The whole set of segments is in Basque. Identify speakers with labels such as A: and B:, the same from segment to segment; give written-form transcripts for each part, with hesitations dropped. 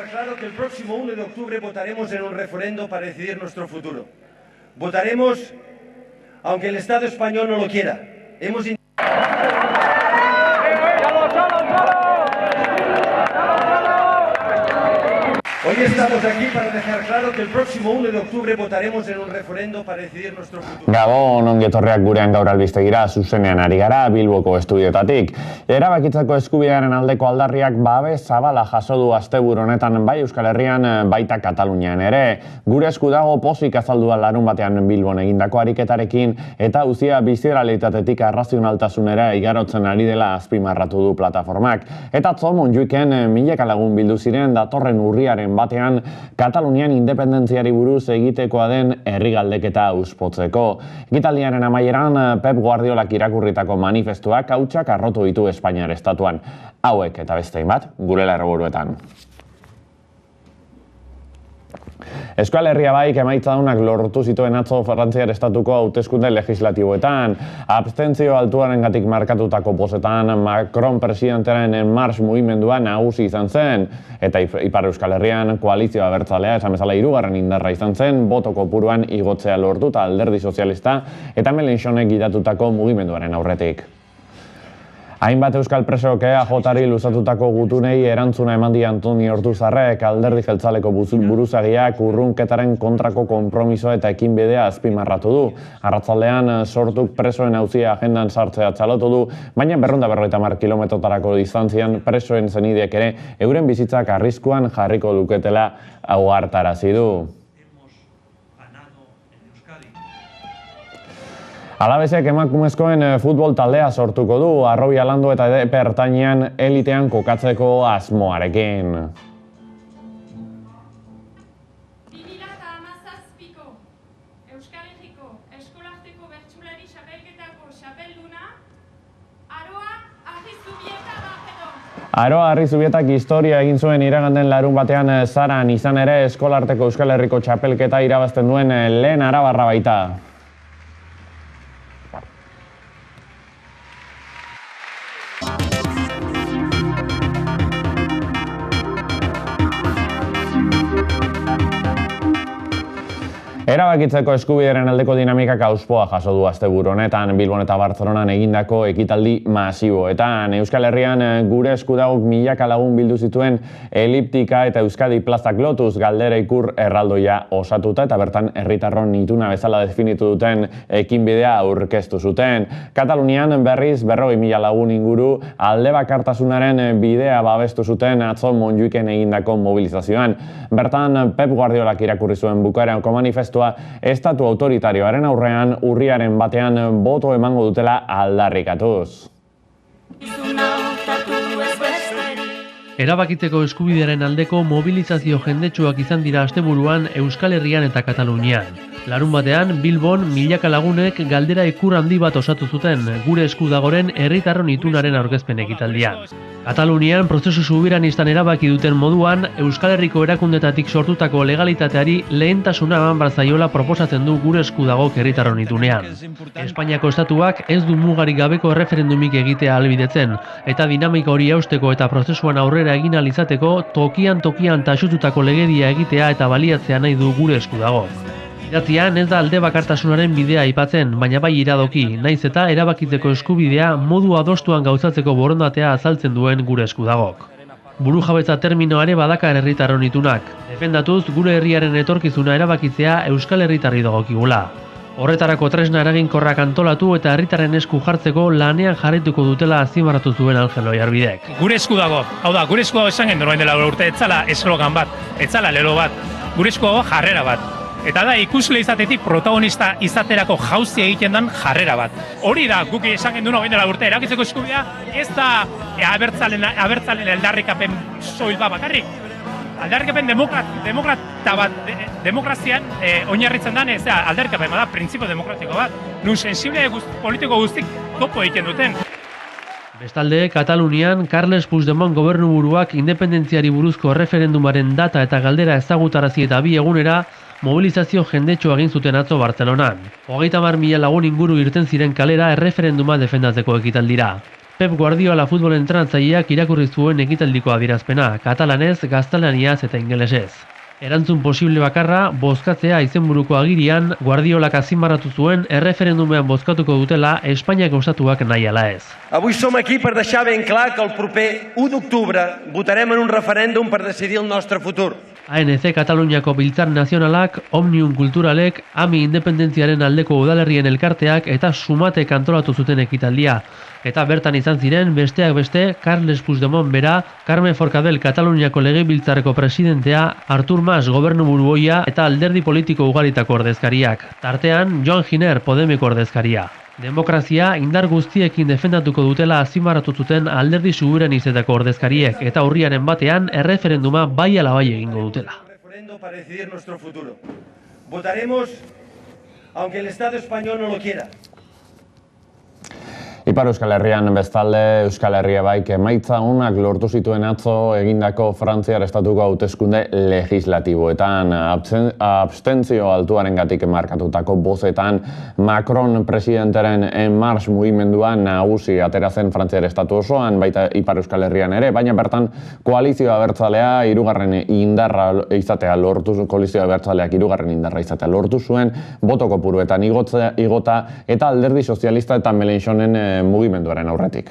A: claro que el próximo 1 de octubre votaremos en un referendo para decidir nuestro futuro. Votaremos aunque el Estado español no lo quiera. Hoy estamos aquí para dejar claro que el próximo 1 de octubre votaremos en un referendo para decidir nuestro futuro.
B: Gabon, ongi etorriak gurean gaur albistegira, zuzenean ari gara Bilboko estudioetatik. Erabakitzeko eskubidearen aldeko aldarriak babes zabala jaso du asteburu honetan bai Euskal Herrian baita Katalunian ere. Gure esku dago pozik azaldua larun batean Bilbon egindako ariketarekin eta auzia bizirealitatetik arrazionaltasunera igarotzen ari dela azpimarratu du plataformak. Eta atzo Montjuiken milaka lagun bildu ziren datorren urriaren batean Katalunian independentziari buruz egitekoa den herri galdeketa auspotzeko. Ekitaldiaren amaieran Pep Guardiolak irakurritako manifestuak hautsak arrotu ditu Espainiar estatuan. Hauek eta beste bat gure lerroburuetan. Euskal Herria baik emaitza daunak lortu zituen atzo Frantziar estatuko hauteskunde legislatiboetan. Abstentzio altuarengatik markatutako pozetan Macron presidentearen En Marche mugimendua nagusi izan zen. Eta Ipar Euskal Herrian koalizioa abertzalea esan bezala hirugarren indarra izan zen, boto kopuruan igotzea lortuta Alderdi Sozialista eta Mélenchonek gidatutako mugimenduaren aurretik. Hainbat euskal presok EAJari luzatutako gutunei erantzuna eman di Antoni Ortuzarrek, Alderdi Jeltzaleko buruzagiak urrunketaren kontrako konpromiso eta ekinbidea azpimarratu du. Arratzaldean sortuk presoen auzia agendan sartzea txalotu du, baina 250 kilometrotarako distantzian presoen zenideek ere euren bizitzak arriskuan jarriko luketela ohartarazi du. Alabesek emakumezkoen futbol taldea sortuko du, Arrobi Alando eta Epe Ertainean elitean kokatzeko asmoarekin.
C: 2017ko Euskal Herriko eskolarteko bertsulari txapelketako txapelduna Aroa Arrizubieta da.
B: Aroa Arrizubietak historia egin zuen iraganden larun batean Zaran izan ere eskolarteko Euskal Herriko txapelketa irabazten duen lehen arabarra baita. Erabakitzeko eskubidearen aldeko dinamikak auspoa jaso du asteburu honetan Bilbon eta Bartzelonan egindako ekitaldi masiboetan. Euskal Herrian gure eskudagok milaka lagun bildu zituen eliptika eta Euskadi plazak lotuz galdera ikur erraldoia osatuta eta bertan herritarron ituna bezala definitu duten ekinbidea aurkeztu zuten. Katalunian berriz 40.000 lagun inguru alde bakartasunaren bidea babestu zuten atzo Montjuiken egindako mobilizazioan. Bertan Pep Guardiolak irakurri zuen bukaerako manifestua estatu autoritarioaren aurrean urriaren batean boto emango dutela aldarrikatuz.
D: Erabakitzeko eskubidearen aldeko mobilizazio jendetsuak izan dira asteburuan Euskal Herrian eta Katalunian. Larun batean, Bilbon milaka lagunek galdera ikur handi bat osatu zuten gure eskudagoren herritarron itunaren aurkezpen ekitaldian. Katalunian prozesu subiranistan erabaki duten moduan, Euskal Herriko erakundetatik sortutako legalitateari lehentasuna eman barzaiola proposatzen du gure eskudagok herritarron itunean. Espainiako estatuak ez du mugarik gabeko erreferendumik egitea ahalbidetzen, eta dinamika hori eusteko eta prozesuan aurrera egin ahal izateko tokian taxututako legedia egitea eta baliatzea nahi du gure eskudagok. Idatzian ez da alde bakartasunaren bidea aipatzen, baina bai iradoki, naiz eta erabakitzeko eskubidea modu adostuan gauzatzeko borondatea azaltzen duen gure eskudagok. Burujabetza terminoare badakar herritarron itunak. Defendatuz gure herriaren etorkizuna erabakitzea Euskal Herritarri dagokigula. Horretarako tresna eraginkorrak antolatu eta herritarren esku jartzeko lanean jarraituko dutela azpimarratu zuen Angel Oiarbidek.
E: Gure eskudago, hau da, gure eskudago esan genuen dela urte, etzala eslogan bat, etzala lelo bat, gure eskudago jarrera bat. Eta da, ikusle izatetik protagonista izaterako jauzi egiten den jarrera bat. Hori da, guk esan genuen hori dela urte, erakitzeko eskubidea, ez da abertzalen aldarrikapen soil bat bakarrik. Aldarrikapen demokrata bat, demokrazian oinarritzen den, ez da, aldarrikapen bat da, printzipio demokratiko bat. Nun sensible politiko guztik topo egiten duten.
D: Bestalde, Katalunian, Carles Puigdemont gobernuburuak independentziari buruzko referendumaren data eta galdera ezagutarazi eta bi egunera mobilizazio jendetxo egin zuten atzo Bartzelonan. 30.000 lagun inguru irten ziren kalera erreferenduma defendatzeko ekitaldira. Pep Guardiola futbol entrenatzaileak irakurri zuen ekitaldiko adierazpena, katalanez, gaztelaniaz eta ingelesez. Erantzun posible bakarra, bozkatzea izenburuko agirian, Guardiolak azpimarratu zuen erreferendumean bozkatuko dutela Espainiako estatuak nahi ala ez.
A: Avui som aquí per deixar ben clar que el proper 1 d'octubre votarem en un referèndum per decidir el nostre futur.
D: ANC Kataluniako Biltzar Nazionalak, Omnium Kulturalek, AMI Independentziaren aldeko udalerrien elkarteak eta Sumatek antolatu zuten ekitaldia. Eta bertan izan ziren, besteak beste, Carles Puigdemont bera, Carme Forcadell Kataluniako Legebiltzarreko presidentea, Artur Mas gobernuburu ohia eta alderdi politiko ugaritako ordezkariak. Tartean, Joan Giner Podemeko ordezkaria. Demokrazia indar guztiekin defendatuko dutela azpimarratu zuten alderdi subiranizetako ordezkariek eta urriaren batean erreferenduma bai ala bai egingo dutela.
A: Para decidir nuestro futuro. Votaremos aunque el Estado español no lo quiera.
B: Ipar Euskal Herrian bestalde, Euskal Herria Baik emaitza onak lortu zituen atzo egindako Frantziar estatuko hauteskunde legislatiboetan. Abstentzio altuarengatik markatutako bozetan Macron presidenteren En Marche mugimendua nagusi atera zen Frantziar estatu osoan, baita Ipar Euskal Herrian ere, baina bertan koalizioa abertzalea hirugarren indarra izatea lortu zuen, boto kopuruetan igota eta Alderdi Sozialista eta Melenchonen mugimenduaren aurretik.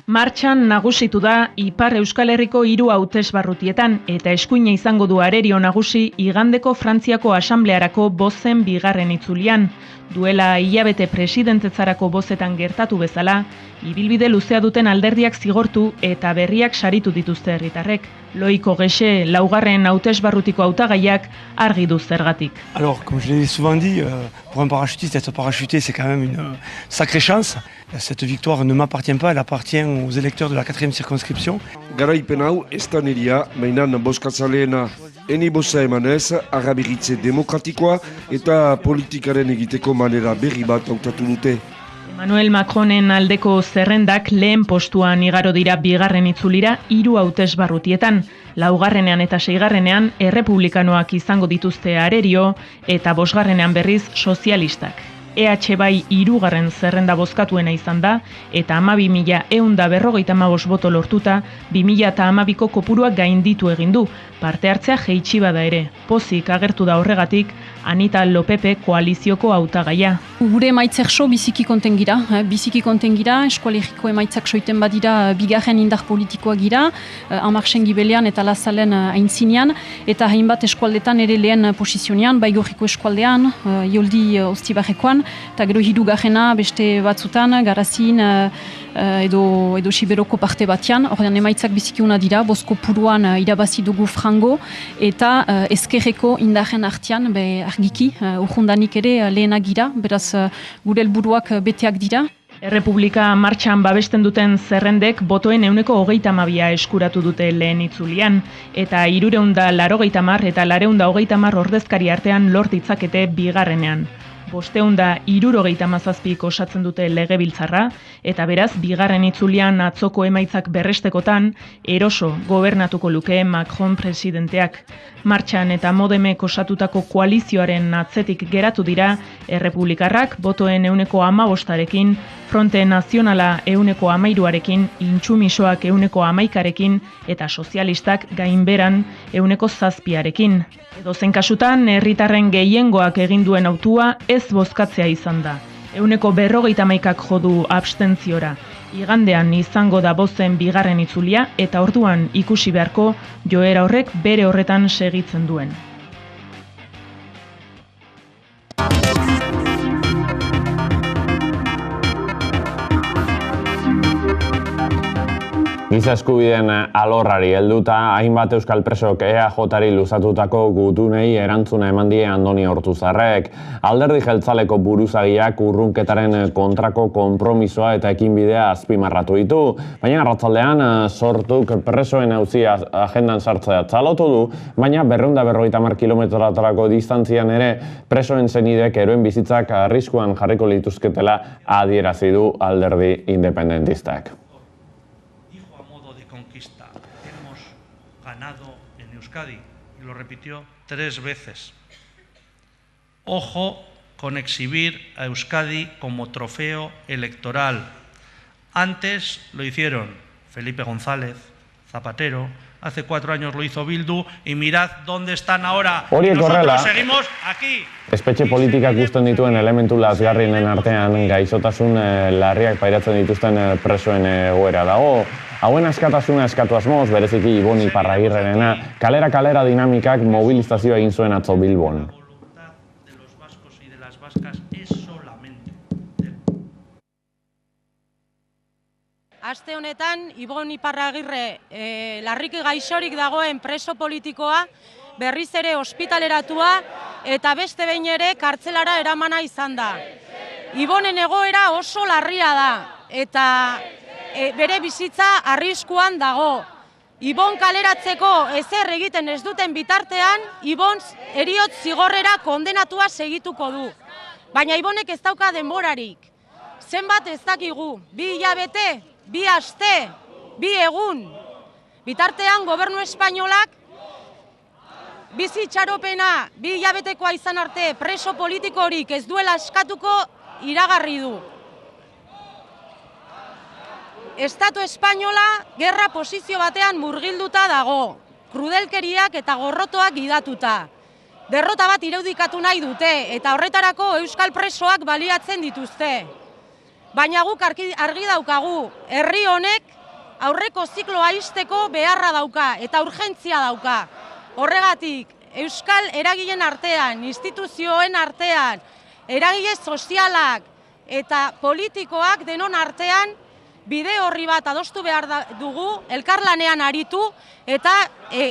F: Martxan nagusitu da Ipar Euskal Herriko 3 hautesbarrutietan eta eskuina izango du arerio nagusi igandeko Frantziako Asamblearako bozen bigarren itzulian. Duela hilabete presidentetzarako bozetan gertatu bezala, ibilbide luzea duten alderdiak zigortu eta berriak saritu dituzte herritarrek. Loiko Gexe, laugarren hautesbarrutiko hautagaiak argi du zergatik.
G: Alors, comme je l'ai souvent dit, pour un parachutiste, être parachuté, c'est quand même une sacrée chance. Cette victoire ne m'appartient pas, elle appartient aux électeurs de la 4e circonscription.
H: Garaipen hau ez da niria, mainan bozkatzaleena eni boza emanez, arrabiritze demokratikoa eta politikaren egiteko manera berri bat hautatu dute.
F: Emmanuel Macronen aldeko zerrendak lehen postuan igaro dira bigarren itzulira 3 hautesbarrutietan. Laugarrenean eta 6garrenean errepublikanoak izango dituzte arerio eta 5garrenean berriz sozialistak. EH bai 3. zerrenda bozkatuena izan da eta 12.155 boto lortuta 2012ko kopuruak gainditu egin du. Parte hartzea jeitsi bada ere. Pozik agertu da horregatik Anita Lopepe koalizioko hautagaia.
I: Gure emaitzak biziki konten gira, eskualeriko emaitzak soiten badira bigarren indar politikoa gira, Amarsen Gibelean eta Lazalen aintzinean, eta hainbat eskualdetan ere lehen posizionean, Baigorriko eskualdean, Ioldi Ostibarrekoan, eta gero hirugarrena beste batzutan, Garazin edo Siberoko parte batean, ordean emaitzak biziki una dira, bozko puruan irabazi dugu frango, eta ezkerreko indarren artean, argiki, urjundanik ere lehenak gira, beraz gure helburuak beteak dira.
F: Errepublika martxan babesten duten zerrendek botoen 32% eskuratu dute lehen itzulian, eta 380 eta 430 ordezkari artean lort ditzakete bigarrenean. 577 osatzen dute legebiltzarra, eta beraz, bigarren itzulian atzoko emaitzak berrestekotan, eroso gobernatuko luke Macron presidenteak. Martxan eta Modemek osatutako koalizioaren atzetik geratu dira, errepublikarrak botoen 15%, Fronte Nazionala 13%, Intsumisoak 11%, eta sozialistak gainberan 7%. Edozein kasutan, herritarren gehiengoak egin duen hautua ez bozkatzea izan da. 51%ak jo du abstentziora. Igandean izango da bozen bigarren itzulia eta orduan ikusi beharko joera horrek bere horretan segitzen duen.
B: Giza eskubideen alorrari helduta, hainbat euskal presok EAJ-ari luzatutako gutunei erantzuna eman die Andoni Ortuzarrek. Alderdi jeltzaleko buruzagiak urrunketaren kontrako konpromisoa eta ekinbidea azpimarratu ditu, baina arratsaldean Sortuk presoen auzia agendan sartzea txalotu du, baina 250 kilometrotarako distantzian ere presoen zenidek eroen bizitzak arriskuan jarriko lituzketela adierazi du alderdi independentistak.
J: Euskadi, y lo repitió 3 veces. Ojo con exhibir a Euskadi como trofeo electoral. Antes lo hicieron Felipe González, Zapatero, hace 4 años lo hizo Bildu, y mirad dónde están ahora. Nosotros seguimos aquí.
B: Espetxe politikak uzten dituen elementu lazgarrienen artean gaixotasun larriak pairatzen dituzten presoen egoera dago. Hauen askatasuna eskatu asmoz, bereziki Ibon Iparragirrerena, kalera dinamikak mobilizazioa egin zuen atzo Bilbon.
K: Aste honetan, Ibon Iparragirre larriki gaixorik dagoen preso politikoa berriz ere ospitaleratua eta beste behin ere kartzelara eramana izan da. Ibonen egoera oso larria da eta bere bizitza arriskuan dago. Ibon kaleratzeko ezer egiten ez duten bitartean, Ibon heriotz zigorrera kondenatua segituko du. Baina Ibonek ez dauka denborarik. Zenbat ez dakigu, 2 hilabete, 2 aste, 2 egun. Bitartean gobernu espainolak bizi itxaropena 2 hilabetekoa izan arte preso politikorik ez duela eskatuko iragarri du. Estatu espainola gerra posizio batean murgilduta dago, krudelkeriak eta gorrotoak gidatuta. Derrota bat irudikatu nahi dute eta horretarako euskal presoak baliatzen dituzte. Baina guk argi daukagu, herri honek aurreko zikloa ixteko beharra dauka eta urgentzia dauka. Horregatik, euskal eragileen artean, instituzioen artean, eragile sozialak eta politikoak denon artean bide horri bat adostu behar dugu, elkarlanean aritu eta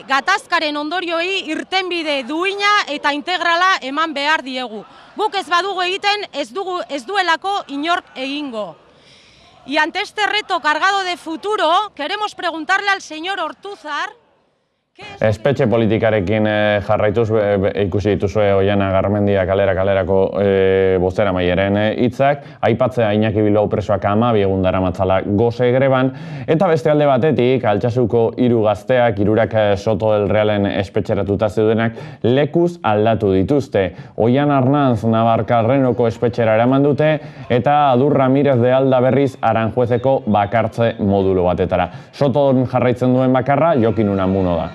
K: gatazkaren ondorioei irtenbide duina eta integrala eman behar diegu. Guk ez badugu egiten, ez duelako inork egingo. Y ante este reto cargado de futuro, queremos preguntarle al señor Ortuzar.
B: Espetxe politikarekin jarraituz ikusi dituzue Oiana Garmendia kalerako bozeramaileen hitzak, aipatzea Iñaki Bilbao presoak 12 egun daramatzala gose greban, eta beste alde batetik Altsasuko 3 gazteak, 3 Soto del Realen espetxeratuta zeudenak lekuz aldatu dituzte. Oian Arnanz Navarkarrenoko espetxera eraman dute eta Adur Ramirez de Alda berriz Aranjuezeko bakartze modulo batetara. Soton jarraitzen duen bakarra Jokin Unamuno da.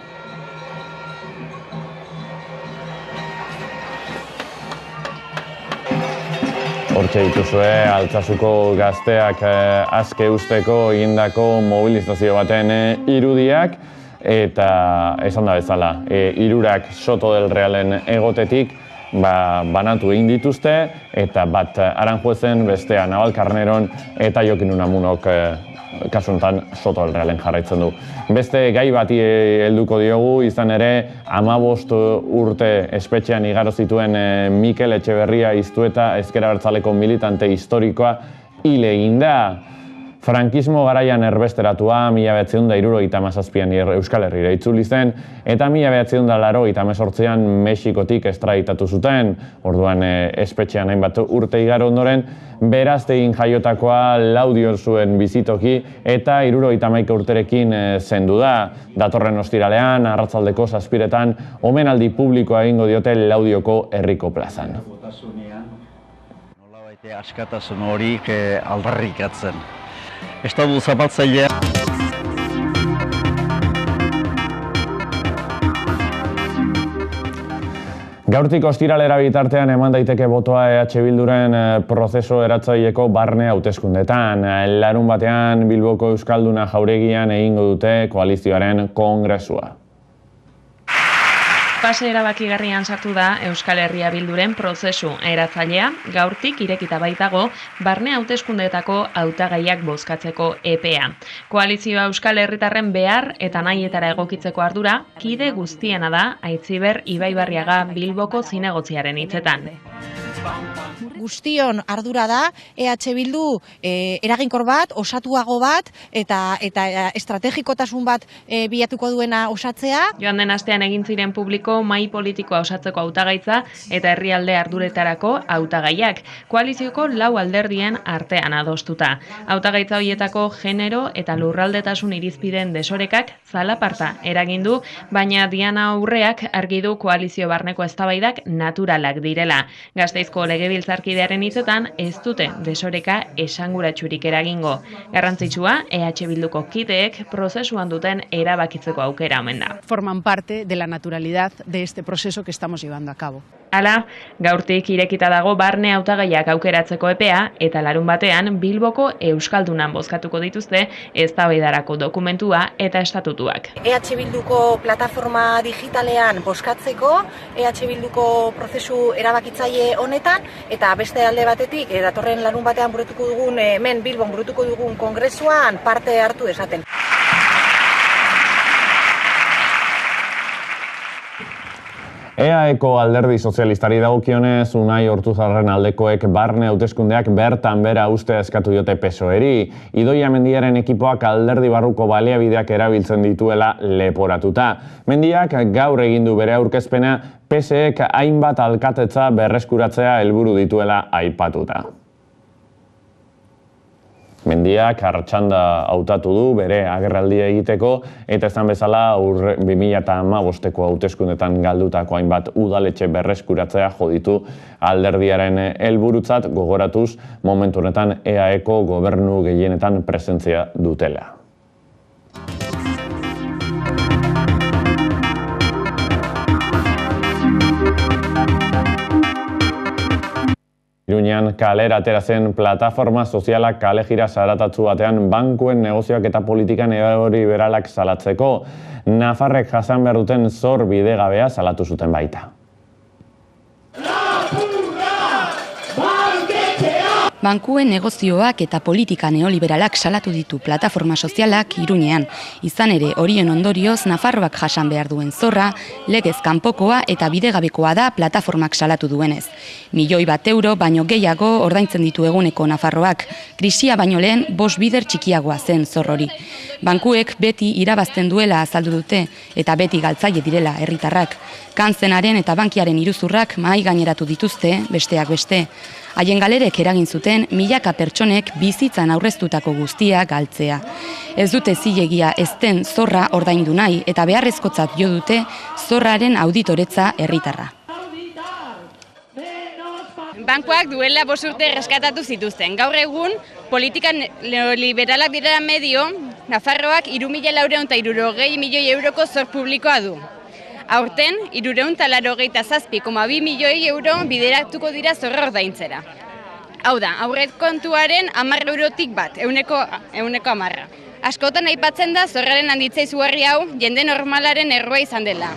B: Hortxe dituzue, Altsasuko gazteak azke usteko egindako mobilizazio baten irudiak, eta esan da bezala, 3 Soto del Realen egotetik banatu egin dituzte, eta bat Aranjuezen, bestea Navalkarneron eta Jokin Unamunok kasuntan Soto del Realen jarraitzen du. Beste gai bati helduko diogu, izan ere 15 urte espetxean igaro zituen Mikel Etxeberria Iztueta ezker abertzaleko militante historikoa hil egin da. Frankismo garaian erbesteratua 1977an Euskal Herrira itzuli zen, eta 1988an Mexikotik estraditatu zuten. Orduan espetxean hainbat urte igaro ondoren, Beraztegin jaiotakoa Laudion zuen bizitoki eta 71 urterekin zendu da. Datorren ostiralean, arratsaldeko 7etan, omenaldi publikoa egingo diote Laudioko herriko plazan.
L: Nolabait askatasun hori aldarrikatzen. Estatu zapatzailea.
B: Gaurtik ostiralera bitartean eman daiteke botoa EH Bilduren prozesu eratzaileko barne hauteskundetan. Larun batean Bilboko Euskalduna Jauregian egingo dute koalizioaren kongresua.
F: Fase erabakigarrian sartu da Euskal Herria Bilduren prozesu eratzailea, gaurtik irekita baitago barne hauteskundeetako hautagaiak bozkatzeko epea. Koalizioa Euskal Herritarren behar eta nahietara egokitzeko ardura kide guztiena da Aitziber Ibaibarriaga Bilboko zinegotziaren hitzetan.
M: Guztion ardura da EH Bildu eraginkor bat, osatuago bat eta estrategikotasun bat bilatuko duena osatzea.
F: Joan den astean egin ziren publiko mahai politikoa osatzeko hautagaitza eta herrialde arduretarako hautagaiak, koalizioko 4 alderdien artean adostuta. Hautagaitza horietako genero eta lurraldetasun irizpideen desorekak zalaparta eragin du, baina Diana Urreak argi du koalizio barneko eztabaidak naturalak direla. Gasteizko legebiltzarkidearen hitzetan ez dute desoreka esanguratsurik eragingo. Garrantzitsua EH Bilduko kideek prozesuan duten erabakitzeko aukera omen da.
N: Forman parte de la naturalidad de este proceso que estamos llevando a cabo.
F: Hala, gaurtik irekita dago barne hautagaiak aukeratzeko epea eta larunbatean Bilboko Euskaldunan bozkatuko dituzte eztabaidarako dokumentua eta estatutuak.
M: EH Bilduko plataforma digitalean bozkatzeko, EH Bilduko prozesu erabakitzaile honetan, eta beste alde batetik, datorren larunbatean burutuko dugun, hemen Bilbon burutuko dugun kongresuan parte hartu dezaten.
B: EAeko alderdi sozialistari dagokionez, Unai Ortuzarren aldekoek barne hauteskundeak bertan bera ustea eskatu diote PSOEri. Idoia Mendiaren ekipoak alderdi barruko baliabideak erabiltzen dituela leporatuta. Mendiak gaur egin du bere aurkezpena, PSEek hainbat alkatetza berreskuratzea helburu dituela aipatuta. Mendiak Arratxanda hautatu du bere agerraldia egiteko eta esan bezala 2015ko hauteskundetan galdutako hainbat udaletxe berreskuratzea jo ditu alderdiaren helburutzat, gogoratuz momentu honetan EAeko gobernu gehienetan presentzia dutela. Iruñean kalera atera zen plataforma sozialak kale jira zaratatzu batean bankuen negozioak eta politika neoliberalak salatzeko. Nafarrek jasan behar duten zor bidegabea salatu zuten baita.
O: Bankuen negozioak eta politika neoliberalak salatu ditu plataforma sozialak Iruñean. Izan ere, horien ondorioz Nafarroak jasan behar duen zorra, legez kanpokoa eta bidegabekoa da plataformak salatu duenez. €1.000.000 baino gehiago ordaintzen ditu eguneko Nafarroak, krisia baino lehen 5 bider txikiagoa zen zorrori. Bankuek beti irabazten duela azaldu dute eta beti galtzaile direla herritarrak. Kantzenaren eta bankiaren iruzurrak mahai gaineratu dituzte, besteak beste. Haien galerek eragin zuten milaka pertsonek bizitzan aurreztutako guztia galtzea. Ez dute zilegia ezten zorra ordaindu nahi eta beharrezkotzat jo dute zorraren auditoretza herritarra.
P: Bankuak duela 5 urte erreskatatu zituzten. Gaur egun, politika neoliberalak direla medio, Nafarroak 3.460 milioi euroko zor publikoa du. Aurten, 387,2 milioi euro bideratuko dira zorra ordaintzera. Hau da, aurrekontuaren 10 eurotik bat, ehuneko 10. Askotan aipatzen da zorraren handitza izugarri hau jende normalaren errua izan dela.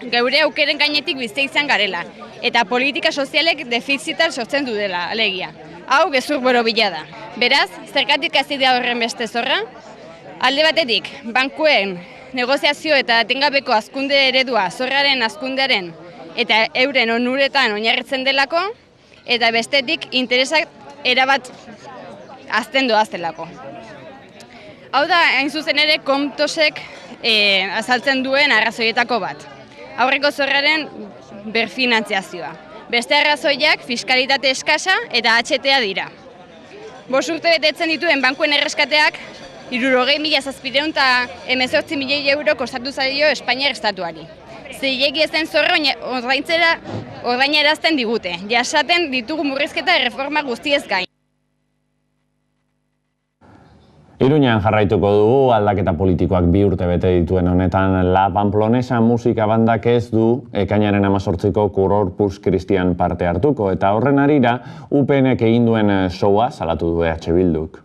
P: Geure aukeren gainetik bizi izan garela, eta politika sozialek defizital sortzen du dela, alegia. Hau gezur borobila da. Beraz, zergatik hasi da horren beste zorra? Alde batetik, bankuen negoziazio eta etengabeko hazkunde eredua zorraren hazkundearen eta euren onuretan oinarritzen delako, eta bestetik interesak erabat hazten doaztelako. Hau da, hain zuzen ere, Comtosek azaltzen duen arrazoietako bat. Aurreko zorraren berfinantziazioa. Beste arrazoiak fiskalitate eskasa eta HTA dira. 5 urte betetzen dituen bankuen erreskateak 60.718 milioi euro kostatu zaio Espainiar estatuari. Zilegi ezen zorra ordainerazten digute, jasaten ditugu murrizketa erreforma guztiez gain.
B: Iruñean jarraituko dugu aldaketa politikoak 2 urte bete dituen honetan La Pamplonesa musika bandak ez du ekainaren 18ko Corpus Christian parte hartuko eta horren harira UPNek egin duen showa salatu du EH Bilduk.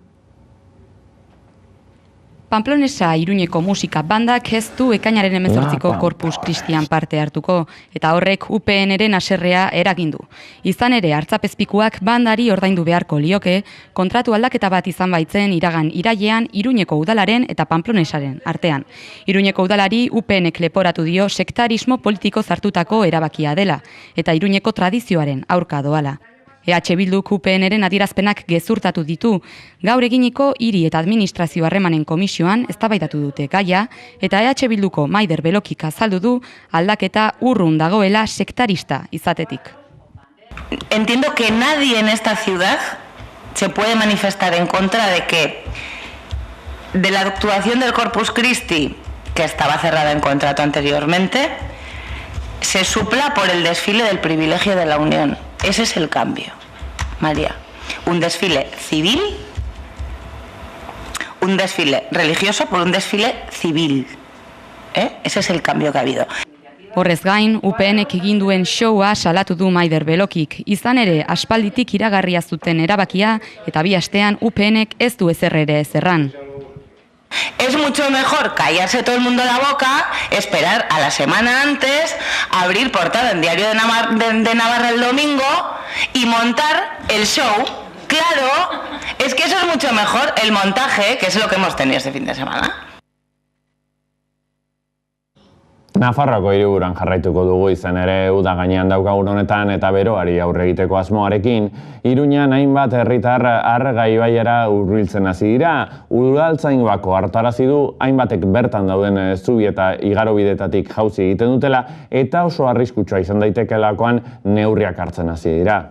O: Pamplonesa Iruñeko musika bandak ez du ekainaren 18ko Corpus Christian parte hartuko, eta horrek UPNren haserrea eragin du. Izan ere, hartzapezpikuak bandari ordaindu beharko lioke, kontratu aldaketa bat izan baitzen iragan irailean Iruñeko udalaren eta Pamplonesaren artean. Iruñeko udalari UPNek leporatu dio sektarismo politiko zartutako erabakia dela, eta Iruñeko tradizioaren aurka doala. EH Bilduk UPNren adierazpenak gezurtatu ditu. Gaur eginiko hiri eta administrazio harremanen komisioan eztabaidatu dute gaia eta EH Bilduko Maider Belokik azaldu du aldaketa urrun dagoela sektarista izatetik.
Q: Entiendo que nadie en esta ciudad se puede manifestar en contra de que de la actuación del Corpus Christi, que estaba cerrada en contrato anteriormente, se supla por el desfile del privilegio de la Unión. Ese es el cambio, María. Un desfile civil, un desfile religioso por un desfile civil. Ese es el cambio que ha habido.
O: Horrez gain, UPNek egin duen showa salatu du Maider Belokik. Izan ere, aspalditik iragarria zuten erabakia eta bi astean UPNek ez du ezer ere ezerran.
Q: Es mucho mejor callarse todo el mundo la boca, esperar a la semana antes, abrir portada en Diario de Navarra el domingo y montar el show. Claro, es que eso es mucho mejor, el montaje, que es lo que hemos tenido este fin de semana.
B: Nafarroako hiriburuan jarraituko dugu izan ere uda gainean daukagun honetan eta beroari aurre egiteko asmoarekin. Iruñan hainbat herritar Arga ibaiera hurbiltzen hasi dira. Udaltzaingoako hartarazi du hainbatek bertan dauden zubi eta igarobidetatik jauzi egiten dutela eta oso arriskutsua izan daitekeelakoan neurriak hartzen hasi dira.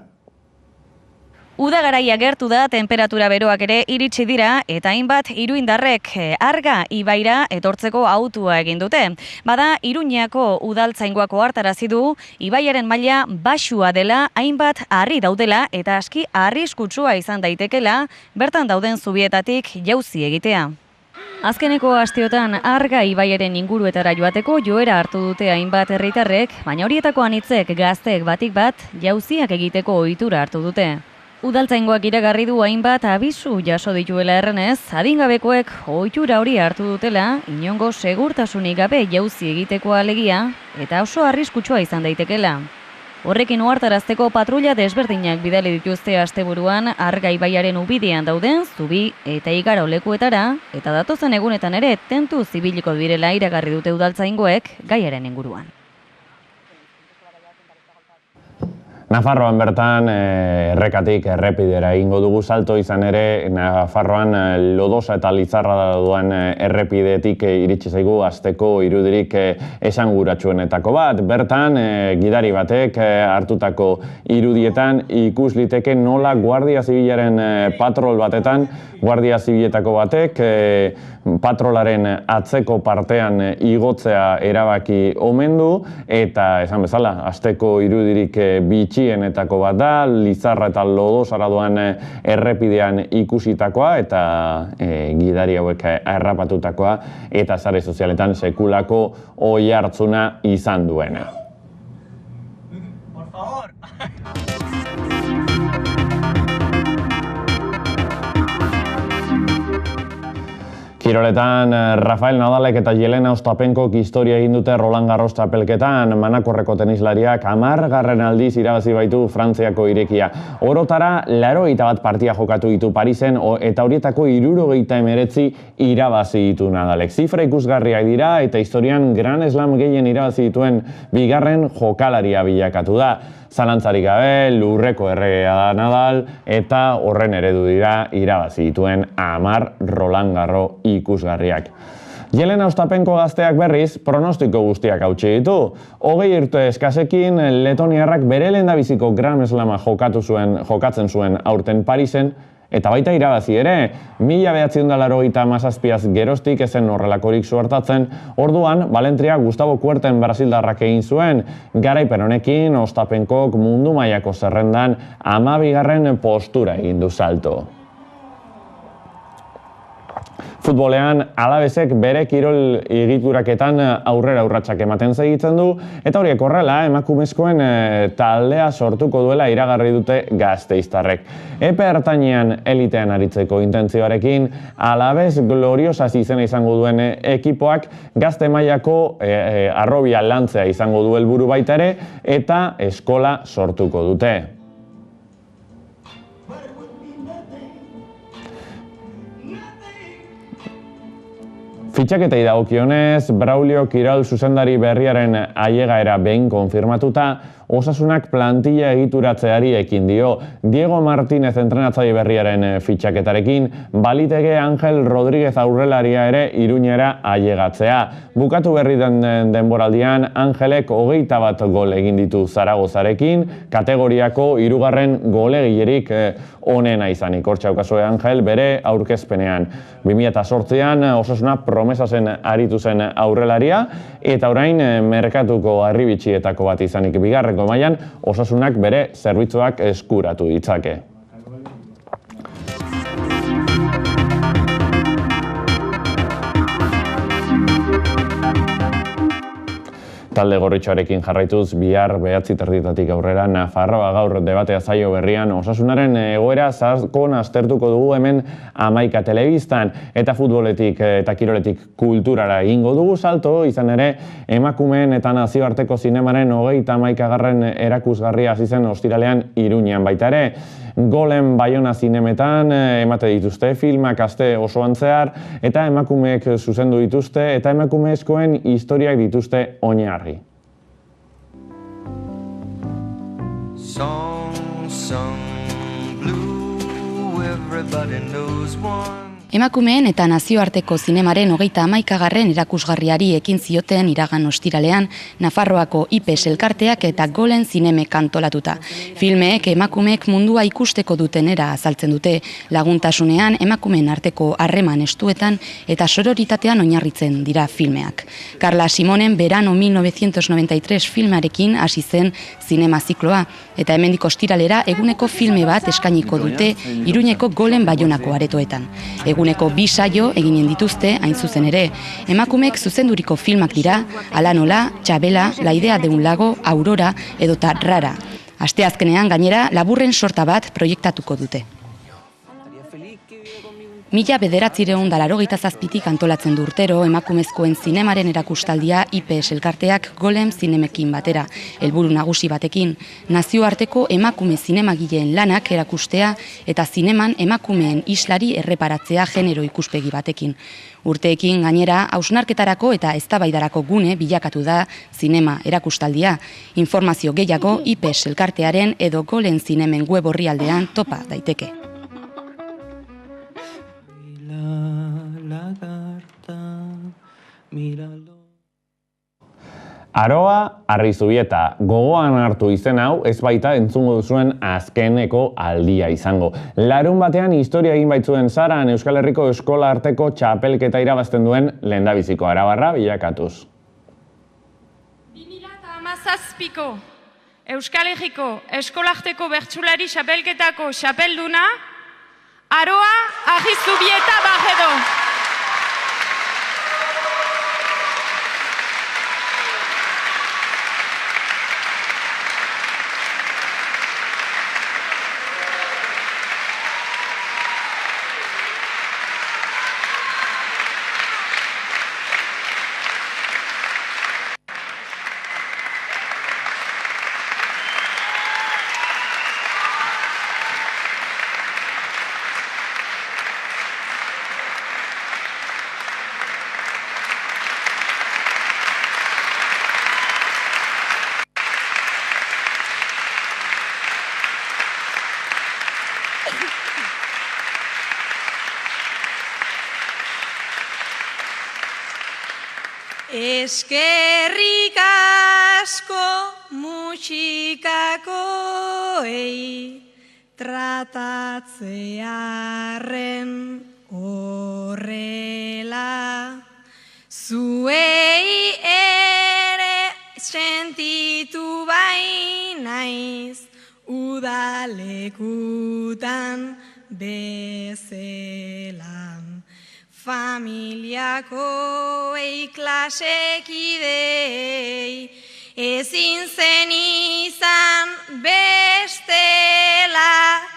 R: Uda garaia gertu da, temperatura beroak ere iritsi dira eta hainbat iruindarrek Arga ibaira etortzeko autua egin dute. Bada, Iruñako udaltzaingoako hartarazi du ibaiaren maila baxua dela, hainbat harri daudela eta aski arriskutsua izan daitekela bertan dauden zubietatik jauzi egitea. Azkeneko asteotan Arga ibaiaren inguruetara joateko joera hartu dute hainbat herritarrek, baina horietako anitzek gazteek batik bat jauziak egiteko ohitura hartu dute. Udaltzaingoak iragarri du hainbat abisu jaso dituela errenez, adingabekoek ohitura hori hartu dutela, inongo segurtasunik gabe jauzi egiteko alegia eta oso arriskutsua izan daitekela. Horrekin ohartarazteko patrulla desberdinak bidali dituzte asteburuan Arga ibaiaren ubidean dauden zubi eta igaro lekuetara eta datozen egunetan ere tentu zibiliko direla iragarri dute udaltzaingoek gaiaren inguruan.
B: Nafarroan bertan errekatik errepidera egingo dugu salto izan ere Nafarroan Lodosa eta Lizarra duen errepidetik iritsi zaigu asteko irudirik esanguratsuenetako bat. Bertan gidari batek hartutako irudietan ikus liteke nola Guardia Zibilaren patrol batetan Guardia Zibiletako batek patrolaren atzeko partean igotzea erabaki omen du eta esan bezala asteko irudirik bitxienetako bat da, Lizarra eta Lodosara doan errepidean ikusitakoa eta gidari hauek errapatutakoa eta sare sozialetan sekulako oihartzuna izan duena. Kiroletan, Rafael Nadalek eta Jelena Ostapenkok historia egin dute Roland Garros txapelketan, Manakorreko tenislariak 10. aldiz irabazi baitu Frantziako irekia. Orotara, 81 partia jokatu ditu Parisen eta horietako 79 irabazi ditu Nadalek. Zifra ikusgarriak dira eta historian Grand Slam gehien irabazi dituen bigarren jokalaria bilakatu da. Zalantzarik gabe, lurreko erregea da Nadal eta horren eredu dira irabazi dituen 10 Roland Garros ikusgarriak. Jelena Ostapenko gazteak berriz pronostiko guztiak hautsi ditu. 20 urte eskasekin letoniarrak bere lehendabiziko Grand Slama jokatzen zuen aurten Parisen eta baita irabazi ere, 1987 geroztik ezen horrelakorik suertatzen, orduan balentria Gustavo Kuerten brasildarrak egin zuen, garaipen honekin Ostapenkok mundu mailako zerrendan 12. postura egin du salto. Futbolean, Alavesek bere kirol egituraketan aurrera urratsak ematen segitzen du, eta horiek horrela emakumezkoen taldea sortuko duela iragarri dute gasteiztarrek. Epe ertainean elitean aritzeko intentzioarekin, Alaves gloriosaz izena izango duen ekipoak gazte mailako arrobia lantzea izango du helburu baita ere, eta eskola sortuko dute. Fitxaketei dagokionez, Braulio Kirol zuzendari berriaren ailegaera behin konfirmatuta, Osasunak plantilla egituratzeari ekin dio. Diego Martínez entrenatzaile berriaren fitxaketarekin, baliteke Angel Rodríguez aurrelaria ere Iruñera ailegatzea. Bukatu berri den denboraldian, Angelek 21 gol egin ditu Zaragozarekin, kategoriako 3. golegilerik onena izanik. Hortxe daukazue Angel bere aurkezpenean. 2008an Osasuna Promesasen aritu zen aurrelaria, eta orain merkatuko harribitxietako bat izanik bigarrenko mailan Osasunak bere zerbitzuak eskuratu ditzake. Talde gorritxoarekin jarraituz, bihar 9:30 aurrera Nafarroa gaur debatea zaio berrian Osasunaren egoera sakon aztertuko dugu hemen 11 telebistan, eta futboletik eta kiroletik kulturara egingo dugu salto, izan ere emakumeen eta nazioarteko zinemaren 31. erakusgarria hasi zen ostiralean Iruñean baita ere. Golem Baiona zinemetan emate dituzte filmak aste osoan zehar, eta emakumeek zuzendu dituzte, eta emakumezkoen historiak dituzte oinarri.
O: Emakumeen eta nazioarteko zinemaren 31. erakusgarriari ekin zioten iragan ostiralean Nafarroako IPES elkarteak eta Golen zinemek antolatuta. Filmeek emakumeek mundua ikusteko dutenera azaltzen dute, laguntasunean emakumeen arteko harreman estuetan eta sororitatean oinarritzen dira filmeak. Carla Simonen Verano 1993 filmearekin hasi zen zinema zikloa, eta hemendik ostiralera eguneko filme bat eskainiko dute Iruñeko Golen Baionako aretoetan. Eguneko 2 saio eginen dituzte, hain zuzen ere. Emakumeek zuzenduriko filmak dira, Hala nola, Txabela, La idea de un lago, Aurora edota Rara. Asteazkenean gainera laburren sorta bat proiektatuko dute. 1987tik antolatzen du urtero emakumezkoen zinemaren erakustaldia IPES elkarteak Golem zinemekin batera, helburu nagusi batekin, nazioarteko emakume zinemagileen lanak erakustea eta zineman emakumeen islari erreparatzea genero ikuspegi batekin. Urteekin gainera, hausnarketarako eta eztabaidarako gune bilakatu da zinema erakustaldia. Informazio gehiago IPES elkartearen edo Golen zinemen web orrialdean topa daiteke.
B: Aroa Arrizubieta, gogoan hartu izen hau ez baita entzungo duzuen azkeneko aldia izango. Larun batean historia egin baitzuen Zaran Euskal Herriko eskola arteko txapelketa irabazten duen lehendabiziko arabarra bilakatuz.
C: 2017ko Euskal Herriko eskolarteko bertsulari txapelketako txapelduna Aroa Arrizubieta Barredo.
S: Eskerrik asko mutxikakoei tratatzearen horrela, zuei ere sentitu bainaiz udalekutan bezelan. Familiakoei klasekidei ezin zen izan bestela,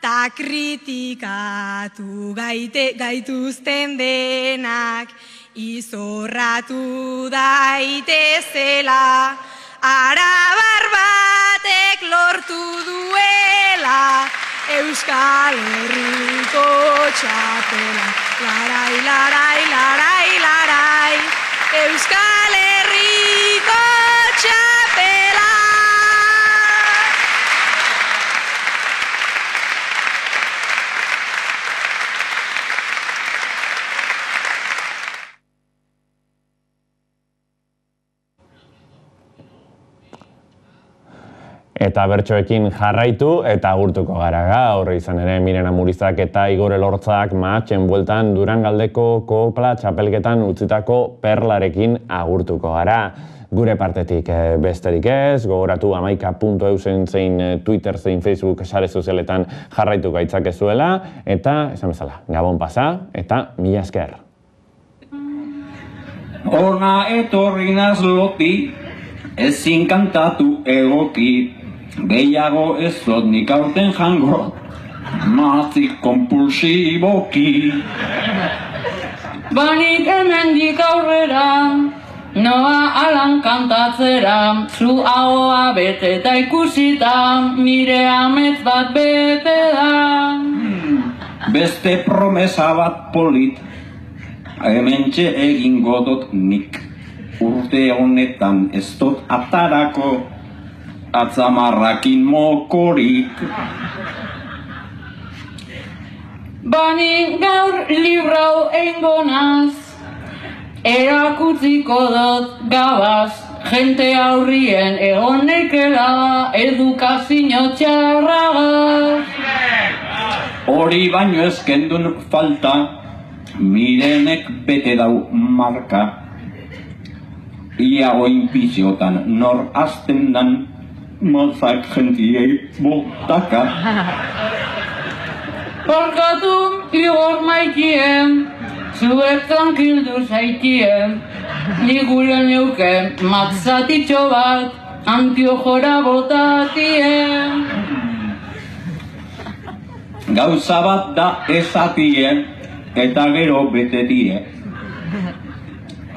S: ta kritikatu gaituzten denak izorratu daitezela, arabar batek lortu duela Euskal Herriko txapela. Larai, larai, larai, larai, Euskal Herriko txapela.
B: Eta bertsoekin jarraitu eta agurtuko gara gaur, izan ere Miren Amurizak eta Igor Elortzak mahatxen bueltan Durangaldeko kopla txapelketan utzitako perlarekin agurtuko gara. Gure partetik besterik ez, gogoratu 11.eu zein Twitter zein Facebook sare sozialetan jarraitu gaitzakezuela, eta esan bezala, gabon pasa eta mila esker.
T: Hona etorri nazloti, ezin kantatu egoki, gehiago ez dut nik aurten jango, mazik kompulsiboki.
U: Banik hemendik aurrera, noa alan kantatzera, zu ahoa bete eta ikusita, nire amets bat bete da.
T: Beste promesa bat polit, hementxe egingo dut nik. Urte honetan ez dut atarako, atzamarrakin mokorik.
U: Bani gaur librau eingo naz, erakutziko dut gabaz, jente aurrien egon nekela edukazio txarragaz.
T: Hori baino ezkendun falta, Mirenek bete dau marka. Ia oin piziotan nor azten dan, mozak jentiei botaka.
U: Barkatu Igor maitien, zuek tranquildu zaitien, ni gure neuke matzatitxo bat, antiojora botatien.
T: Gauza bat da esatien, eta gero betetie.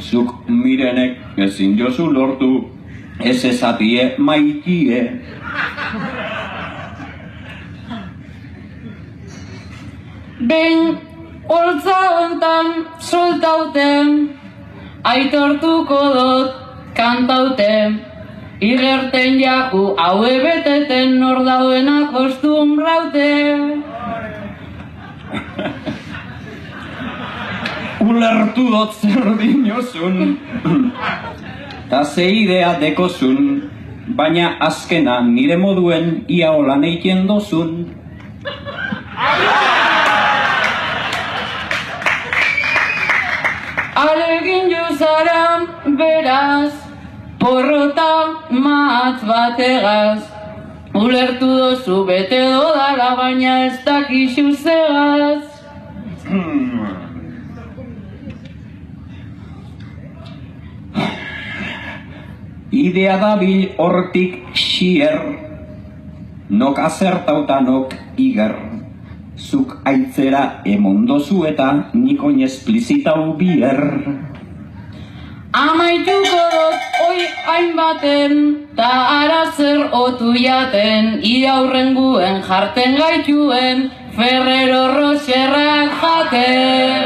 T: Zuk Mirenek ezin jozu lortu, ez esatie maitie.
U: Behin holtza hontan soltauten, aitortuko dut kantauten, igerten jaku haue beteten nor daudenak kostumbraute.
T: Ulertu dut zer dinozun, ta ze idea dekozun, baina azkena nire moduen ia holan eiken dozun.
U: Alegin juzara beraz, porrota mahatz bategaz, ulertu dozu bete dodala baina ez dakixu zegaz.
T: Idea dabil hortik xier, nok azertauta nok iger. Zuk aitzera emondozu eta nik oin esplizitau bier.
U: Amaituko dut oi hainbaten, ta arazer otu jaten, ia aurrenguen jarten gaituen, Ferrero Rocherrak jaten.